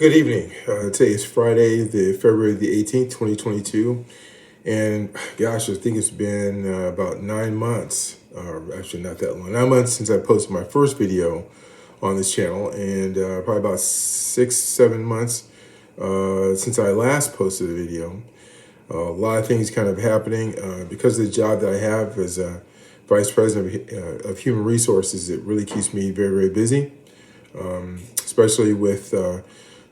Good evening. Today is Friday, the February the 18th, 2022. And gosh, I think it's been about 9 months, or actually not that long, 9 months since I posted my first video on this channel, and probably about 6, 7 months since I last posted a video. A lot of things kind of happening because of the job that I have as a Vice President of Human Resources. It really keeps me very, very busy, especially with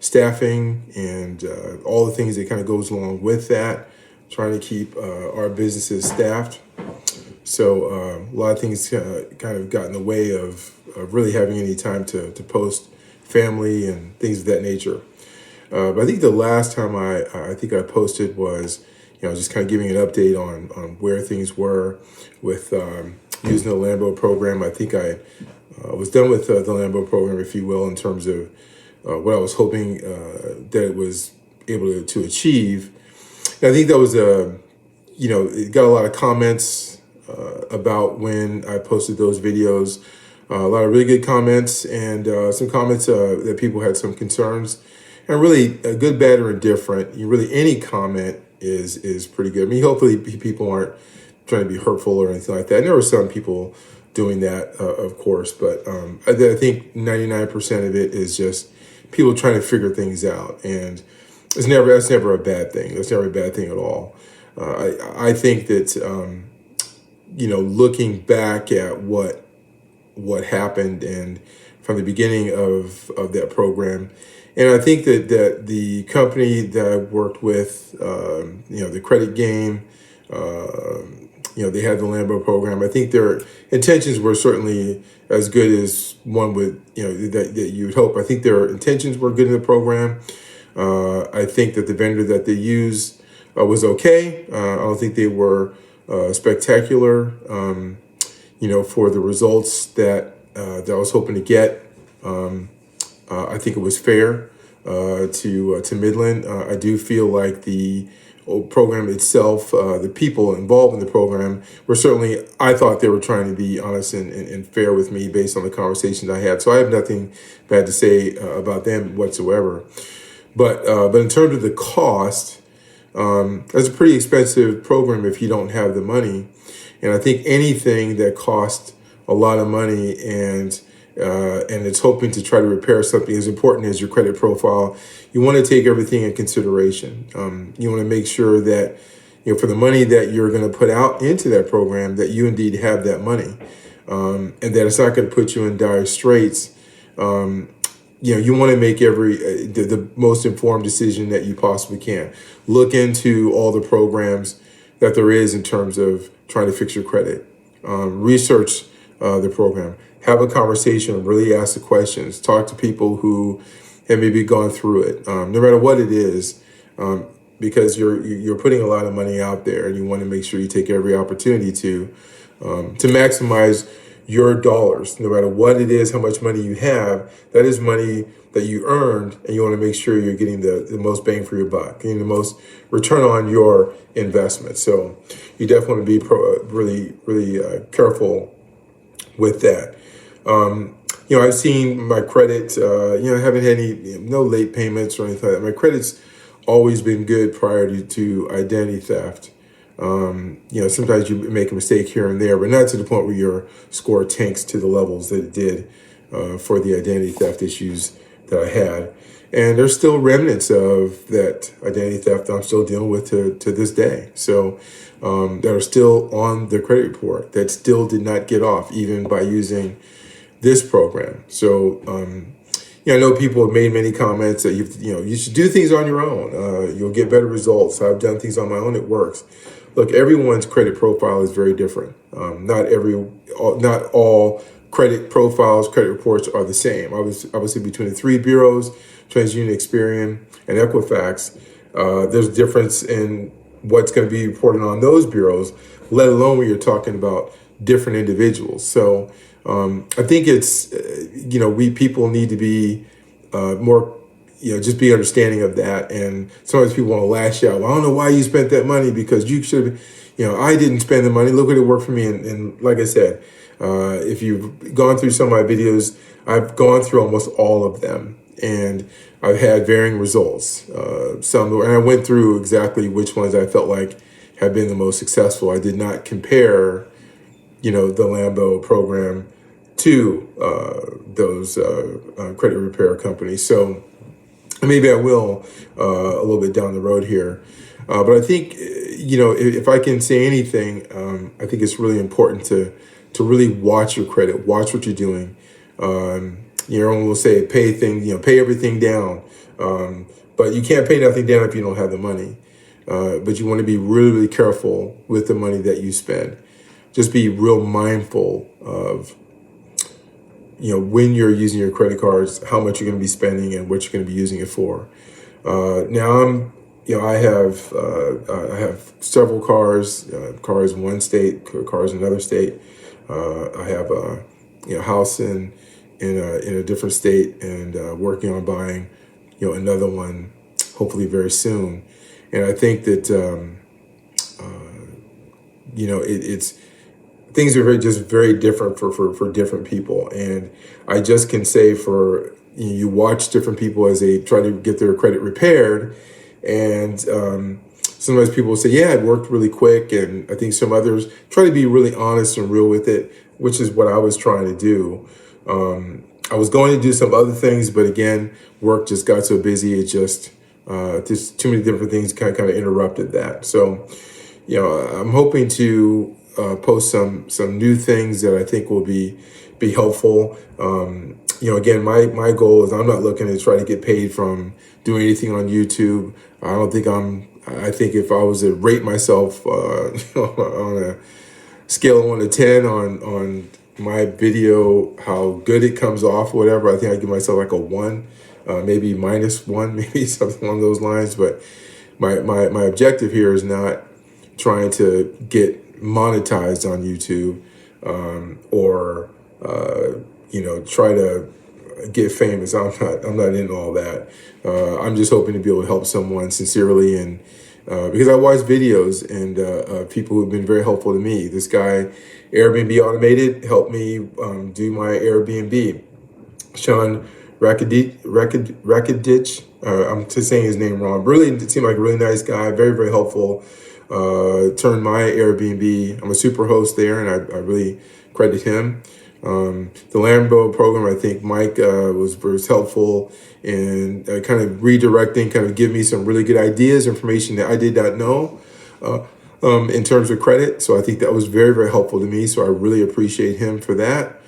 staffing and all the things that kind of goes along with that, trying to keep our businesses staffed. So a lot of things kind of got in the way of really having any time to post family and things of that nature. But I think the last time I think I posted was, just kind of giving an update on where things were with using the Lambo program. I think I was done with the Lambo program, if you will, in terms of what I was hoping that it was able to achieve. And I think that was it got a lot of comments about when I posted those videos. A lot of really good comments, and some comments that people had some concerns. And really, good, bad, or indifferent, really any comment is pretty good. I mean, hopefully people aren't trying to be hurtful or anything like that. And there were some people doing that, of course, but I think 99% of it is just people trying to figure things out, and that's never a bad thing. That's never a bad thing at all. I think that looking back at what happened and from the beginning of that program, and I think that the company that I worked with, the Credit Game, they had the Lambo program. I think their intentions were certainly as good as one would, that you would hope. I think their intentions were good in the program. I think that the vendor that they used was okay. I don't think they were spectacular, for the results that I was hoping to get. I think it was fair to Midland. I do feel like the program itself, the people involved in the program were certainly, I thought they were trying to be honest and fair with me based on the conversations I had. So I have nothing bad to say about them whatsoever. But in terms of the cost, it's a pretty expensive program if you don't have the money. And I think anything that costs a lot of money and it's hoping to try to repair something as important as your credit profile, you want to take everything in consideration. You want to make sure that, for the money that you're going to put out into that program, that you indeed have that money, and that it's not going to put you in dire straits. You want to make the most informed decision that you possibly can. Look into all the programs that there is in terms of trying to fix your credit. Research the program. Have a conversation, really ask the questions, talk to people who have maybe gone through it, no matter what it is, because you're putting a lot of money out there, and you want to make sure you take every opportunity to maximize your dollars, no matter what it is, how much money you have. That is money that you earned, and you want to make sure you're getting the most bang for your buck, getting the most return on your investment. So you definitely want to be really careful with that. I've seen my credit, I haven't had no late payments or anything like that. My credit's always been good prior to identity theft. Sometimes you make a mistake here and there, but not to the point where your score tanks to the levels that it did for the identity theft issues that I had. And there's still remnants of that identity theft I'm still dealing with to this day. So that are still on the credit report that still did not get off, even by using this program. So, I know people have made many comments that you should do things on your own. You'll get better results. I've done things on my own. It works. Look, everyone's credit profile is very different. Not all credit profiles, credit reports are the same. Obviously, between the three bureaus, TransUnion, Experian, and Equifax, there's a difference in what's going to be reported on those bureaus, let alone when you're talking about different individuals. So I think it's, we people need to be more, just be understanding of that. And sometimes people want to lash out. Well, I don't know why you spent that money, because you should have, I didn't spend the money. Look what it worked for me. And like I said, if you've gone through some of my videos, I've gone through almost all of them, and I've had varying results. And I went through exactly which ones I felt like have been the most successful. I did not compare, the Lambo program to those credit repair companies. So maybe I will a little bit down the road here. But I think, if I can say anything, I think it's really important to really watch your credit, watch what you're doing. Everyone will say pay everything down. But you can't pay nothing down if you don't have the money. But you want to be really, really careful with the money that you spend. Just be real mindful of, when you're using your credit cards, how much you're going to be spending and what you're going to be using it for. Now I have several cars, cars in one state, cars in another state. I have a house in a different state, and working on buying, another one, hopefully very soon. And I think that it's things are very different for different people. And I just can say you watch different people as they try to get their credit repaired, and sometimes people will say, yeah, it worked really quick. And I think some others try to be really honest and real with it, which is what I was trying to do. I was going to do some other things, but again, work just got so busy. It just too many different things kind of interrupted that. So, I'm hoping to post some new things that I think will be helpful. Again, my goal is I'm not looking to try to get paid from doing anything on YouTube. I think if I was to rate myself on a scale of 1 to 10 on my video, how good it comes off, whatever, I think I give myself like a 1, maybe -1, maybe something along those lines. But my objective here is not trying to get monetized on YouTube, or try to get famous. I'm not into all that. I'm just hoping to be able to help someone sincerely, and because I watch videos and people who've been very helpful to me. This guy, Airbnb Automated, helped me do my Airbnb. Sean Rakadich, I'm just saying his name wrong. Really, it seemed like a really nice guy, very, very helpful. Turned my Airbnb. I'm a super host there, and I really credit him. The Lambo program, I think Mike was helpful in kind of redirecting, kind of give me some really good ideas, information that I did not know in terms of credit. So I think that was very, very helpful to me. So I really appreciate him for that.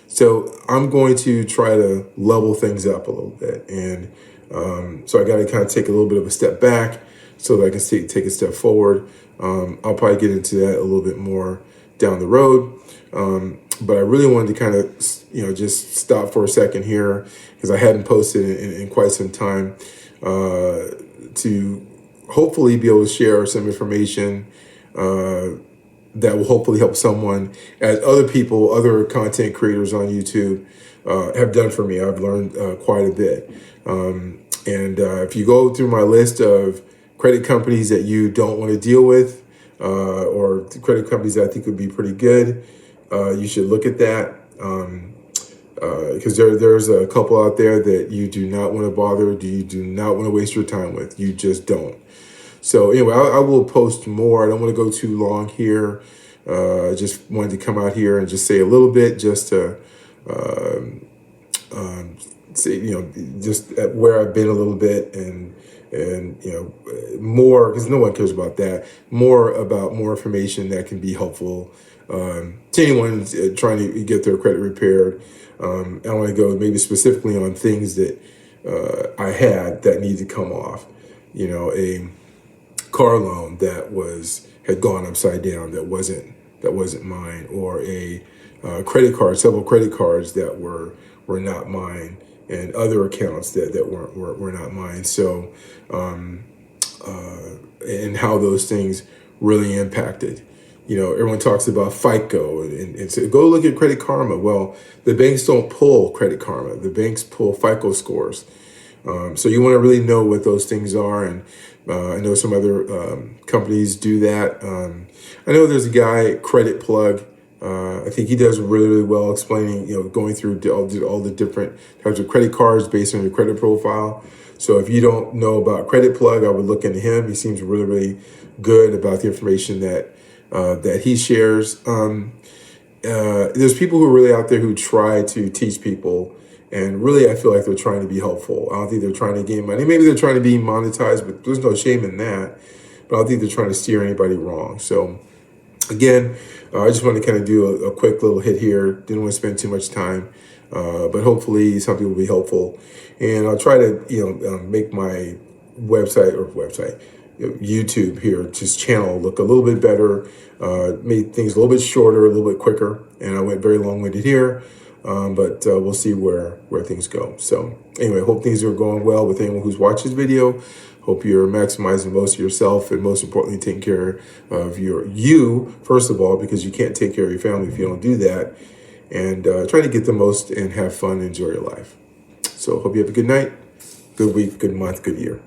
So I'm going to try to level things up a little bit. And so I got to kind of take a little bit of a step back so that I can take a step forward. I'll probably get into that a little bit more down the road. But I really wanted to kind of, just stop for a second here, because I hadn't posted in quite some time, to hopefully be able to share some information that will hopefully help someone, as other content creators on YouTube have done for me. I've learned quite a bit. And if you go through my list of credit companies that you don't want to deal with, or credit companies that I think would be pretty good, you should look at that, because there's a couple out there that you do not want to bother, you do not want to waste your time with. You just don't. So anyway, I will post more. I don't want to go too long here. I just wanted to come out here and just say a little bit, just to say, just at where I've been a little bit, and more, because no one cares about that, more information that can be helpful to anyone trying to get their credit repaired. I want to go maybe specifically on things that I had that need to come off. A car loan that had gone upside down, that wasn't mine, or a several credit cards that were not mine, and other accounts that were not mine. So, and how those things really impacted. Everyone talks about FICO, and so go look at Credit Karma. Well, the banks don't pull Credit Karma. The banks pull FICO scores. So you want to really know what those things are. And I know some other companies do that. I know there's a guy, Credit Plug, I think he does really, really well explaining, going through all the different types of credit cards based on your credit profile. So if you don't know about Credit Plug, I would look into him. He seems really, really good about the information that he shares. There's people who are really out there who try to teach people, and really I feel like they're trying to be helpful. I don't think they're trying to gain money. Maybe they're trying to be monetized, but there's no shame in that. But I don't think they're trying to steer anybody wrong. So again, I just want to kind of do a quick little hit here. Didn't want to spend too much time, but hopefully something will be helpful. And I'll try to, make my YouTube here, just channel look a little bit better. Made things a little bit shorter, a little bit quicker, and I went very long-winded here. But we'll see where things go. So anyway, hope things are going well with anyone who's watched this video. Hope you're maximizing most of yourself, and most importantly, taking care of you first of all, because you can't take care of your family if you don't do that. And try to get the most and have fun, and enjoy your life. So hope you have a good night, good week, good month, good year.